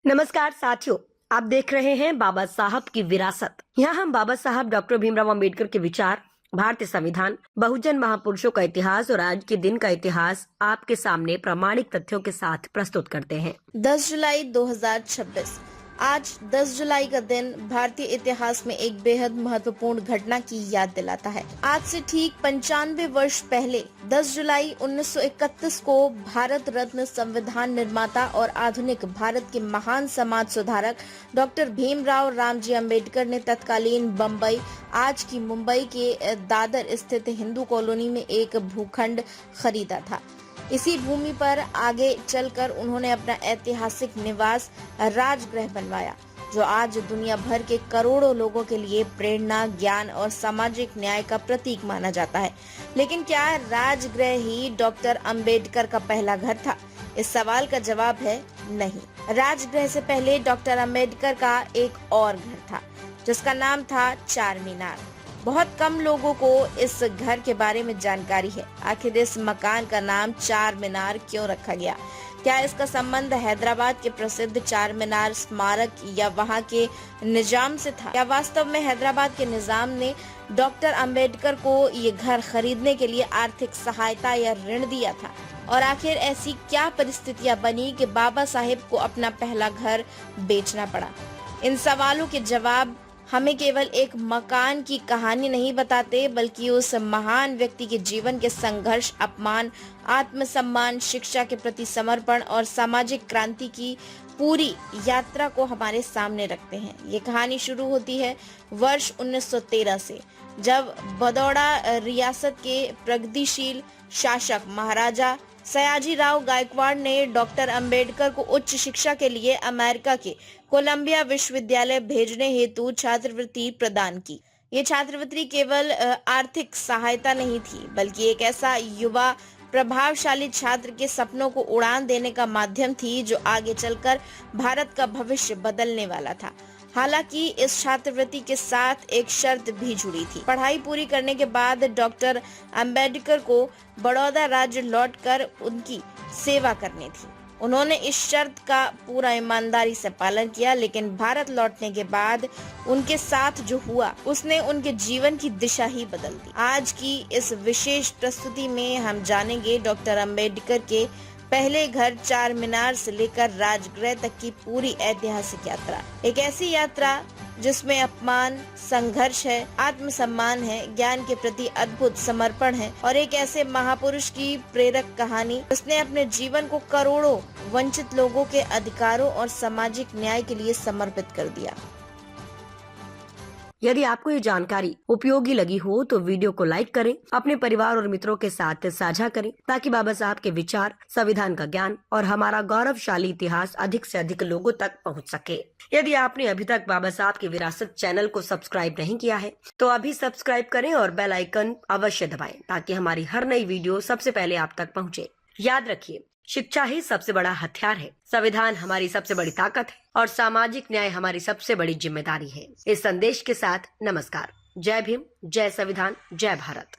नमस्कार साथियों, आप देख रहे हैं बाबा साहब की विरासत। यहाँ हम बाबा साहब डॉक्टर भीमराव अंबेडकर के विचार, भारतीय संविधान, बहुजन महापुरुषों का इतिहास और आज के दिन का इतिहास आपके सामने प्रामाणिक तथ्यों के साथ प्रस्तुत करते हैं। 10 जुलाई 2026 आज 10 जुलाई का दिन भारतीय इतिहास में एक बेहद महत्वपूर्ण घटना की याद दिलाता है। आज से ठीक 95 वर्ष पहले 10 जुलाई 1931 को भारत रत्न संविधान निर्माता और आधुनिक भारत के महान समाज सुधारक डॉक्टर भीमराव रामजी अंबेडकर ने तत्कालीन बम्बई, आज की मुंबई के दादर स्थित हिंदू कॉलोनी में एक भूखंड खरीदा था। इसी भूमि पर आगे चलकर उन्होंने अपना ऐतिहासिक निवास राजगृह बनवाया, जो आज दुनिया भर के करोड़ों लोगों के लिए प्रेरणा, ज्ञान और सामाजिक न्याय का प्रतीक माना जाता है। लेकिन क्या राजगृह ही डॉक्टर अंबेडकर का पहला घर था? इस सवाल का जवाब है नहीं। राजगृह से पहले डॉक्टर अंबेडकर का एक और घर था, जिसका नाम था चार मीनार। बहुत कम लोगों को इस घर के बारे में जानकारी है। आखिर इस मकान का नाम चार मीनार क्यों रखा गया? क्या इसका संबंध हैदराबाद के प्रसिद्ध चार मीनार स्मारक या वहां के निजाम से था? या वास्तव में हैदराबाद के निजाम ने डॉक्टर अंबेडकर को ये घर खरीदने के लिए आर्थिक सहायता या ऋण दिया था? और आखिर ऐसी क्या परिस्थितियां बनी कि बाबा साहेब को अपना पहला घर बेचना पड़ा? इन सवालों के जवाब हमें केवल एक मकान की कहानी नहीं बताते, बल्कि उस महान व्यक्ति के जीवन के संघर्ष, अपमान, आत्मसम्मान, शिक्षा के प्रति समर्पण और सामाजिक क्रांति की पूरी यात्रा को हमारे सामने रखते हैं। ये कहानी शुरू होती है वर्ष 1913 से, जब बड़ौदा रियासत के प्रगतिशील शासक महाराजा सयाजी राव गायकवाड़ ने डॉक्टर अंबेडकर को उच्च शिक्षा के लिए अमेरिका के कोलंबिया विश्वविद्यालय भेजने हेतु छात्रवृत्ति प्रदान की। ये छात्रवृत्ति केवल आर्थिक सहायता नहीं थी, बल्कि एक ऐसा युवा प्रभावशाली छात्र के सपनों को उड़ान देने का माध्यम थी, जो आगे चलकर भारत का भविष्य बदलने वाला था। हालांकि इस छात्रवृत्ति के साथ एक शर्त भी जुड़ी थी। पढ़ाई पूरी करने के बाद डॉक्टर अंबेडकर को बड़ौदा राज्य लौटकर उनकी सेवा करनी थी। उन्होंने इस शर्त का पूरा ईमानदारी से पालन किया, लेकिन भारत लौटने के बाद उनके साथ जो हुआ उसने उनके जीवन की दिशा ही बदल दी। आज की इस विशेष प्रस्तुति में हम जानेंगे डॉक्टर अंबेडकर के पहले घर चार मीनार से लेकर राजगृह तक की पूरी ऐतिहासिक यात्रा। एक ऐसी यात्रा जिसमें अपमान, संघर्ष है, आत्मसम्मान है, ज्ञान के प्रति अद्भुत समर्पण है और एक ऐसे महापुरुष की प्रेरक कहानी जिसने अपने जीवन को करोड़ों वंचित लोगों के अधिकारों और सामाजिक न्याय के लिए समर्पित कर दिया। यदि आपको ये जानकारी उपयोगी लगी हो तो वीडियो को लाइक करें, अपने परिवार और मित्रों के साथ साझा करें, ताकि बाबा साहब के विचार, संविधान का ज्ञान और हमारा गौरवशाली इतिहास अधिक से अधिक लोगों तक पहुंच सके। यदि आपने अभी तक बाबा साहब की विरासत चैनल को सब्सक्राइब नहीं किया है तो अभी सब्सक्राइब करें और बेल आइकन अवश्य दबाएं, ताकि हमारी हर नई वीडियो सबसे पहले आप तक पहुँचे। याद रखिए, शिक्षा ही सबसे बड़ा हथियार है, संविधान हमारी सबसे बड़ी ताकत है और सामाजिक न्याय हमारी सबसे बड़ी जिम्मेदारी है। इस संदेश के साथ नमस्कार। जय भीम, जय संविधान, जय भारत।